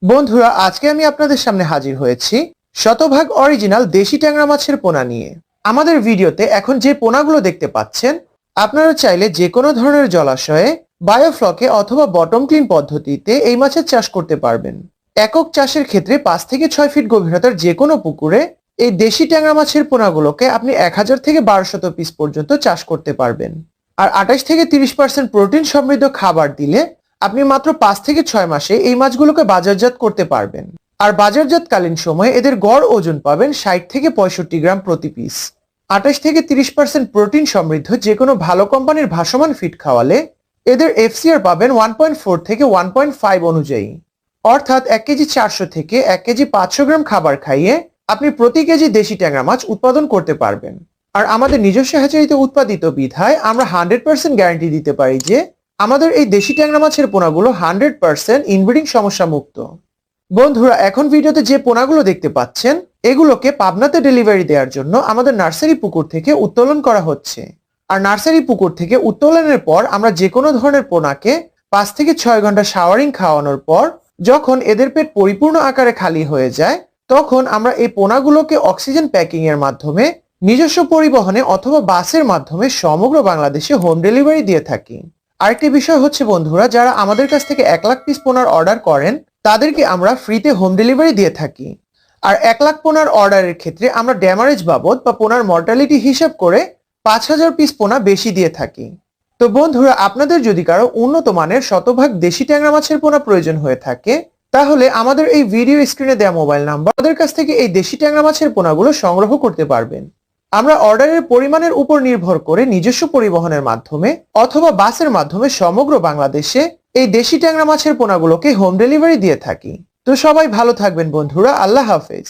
বন্ধুরা, আজকে আমি আপনাদের সামনে হাজির হয়েছি শতভাগ অরিজিনাল দেশি ট্যাংরা মাছের পোনা নিয়ে। আমাদের ভিডিওতে এখন যে পোনাগুলো দেখতে পাচ্ছেন, আপনারা চাইলে যে কোনো ধরনের জলাশয়ে বায়োফ্লকে অথবা বটম ক্লিন পদ্ধতিতে এই মাছের চাষ করতে পারবেন। একক চাষের ক্ষেত্রে 5 থেকে 6 ফিট গভীরতার যে কোনো পুকুরে এই দেশি ট্যাংরা মাছের পোনাগুলোকে আপনি 1000 থেকে 1200 পিস পর্যন্ত চাষ করতে পারবেন। আর 28 থেকে 30% প্রোটিন সমৃদ্ধ খাবার দিলে আপনি মাত্র 5 থেকে 6 মাসে এই মাছগুলোকে বাজারজাত করতে পারবেন। আর বাজারজাতকালীন সময়ে এদের গড় ওজন পাবেন 60 থেকে 65 গ্রাম প্রতি পিস। 28 থেকে 30% প্রোটিন সমৃদ্ধ যে কোনো ভালো কোম্পানির ভাসমান ফিড খাওয়ালে এদের এফসিআর পাবেন 1.4 থেকে 1.5 অনুযায়ী। অর্থাৎ 1 কেজি 400 থেকে 1 কেজি 500 গ্রাম খাবার খাইয়ে আপনি প্রতি কেজি দেশি ট্যাংরা মাছ উৎপাদন করতে পারবেন। আর আমাদের নিজস্ব হ্যাচারিতে উৎপাদিত বিধায় আমরা 100% গ্যারান্টি দিতে পারি যে আমাদের এই দেশি ট্যাংরা মাছের পোনাগুলো 100% ইনব্রিডিং সমস্যা মুক্ত। বন্ধুরা, এখন ভিডিওতে যে পোনাগুলো দেখতে পাচ্ছেন এগুলোকে পাবনাতে ডেলিভারি দেওয়ার জন্য আমাদের নার্সারি পুকুর থেকে উত্তোলন করা হচ্ছে। আর নার্সারি পুকুর থেকে উত্তোলনের পর আমরা যে কোনো ধরনের পোনাকে 5 থেকে 6 ঘন্টা শাওয়ারিং খাওয়ানোর পর যখন এদের পেট পরিপূর্ণ আকারে খালি হয়ে যায়, তখন আমরা এই পোনাগুলোকে অক্সিজেন প্যাকিং এর মাধ্যমে নিজস্ব পরিবহনে অথবা বাসের মাধ্যমে সমগ্র বাংলাদেশে হোম ডেলিভারি দিয়ে থাকি। আরেকটি বিষয় হচ্ছে বন্ধুরা, যারা আমাদের কাছ থেকে 1 লাখ পিস পোনার অর্ডার করেন তাদেরকে আমরা ফ্রিতে হোম ডেলিভারি দিয়ে থাকি। আর 1 লাখ পোনার অর্ডারের ক্ষেত্রে আমরা ড্যামারেজ বাবদ বা পোনার মর্টালিটি হিসাব করে 5000 পিস পোনা বেশি দিয়ে থাকি। তো বন্ধুরা, আপনাদের যদি কারো উন্নত মানের শতভাগ দেশি ট্যাংরা মাছের পোনা প্রয়োজন হয়ে থাকে, তাহলে আমাদের এই ভিডিও স্ক্রিনে দেওয়া মোবাইল নাম্বার আমাদের কাছ থেকে এই দেশি ট্যাংরা মাছের পোনাগুলো সংগ্রহ করতে পারবেন। আমরা অর্ডারের পরিমাণের উপর নির্ভর করে নিজস্ব পরিবহনের মাধ্যমে অথবা বাসের মাধ্যমে সমগ্র বাংলাদেশে এই দেশি ট্যাংরা মাছের পোনাগুলোকে হোম ডেলিভারি দিয়ে থাকি। তো সবাই ভালো থাকবেন বন্ধুরা, আল্লাহ হাফেজ।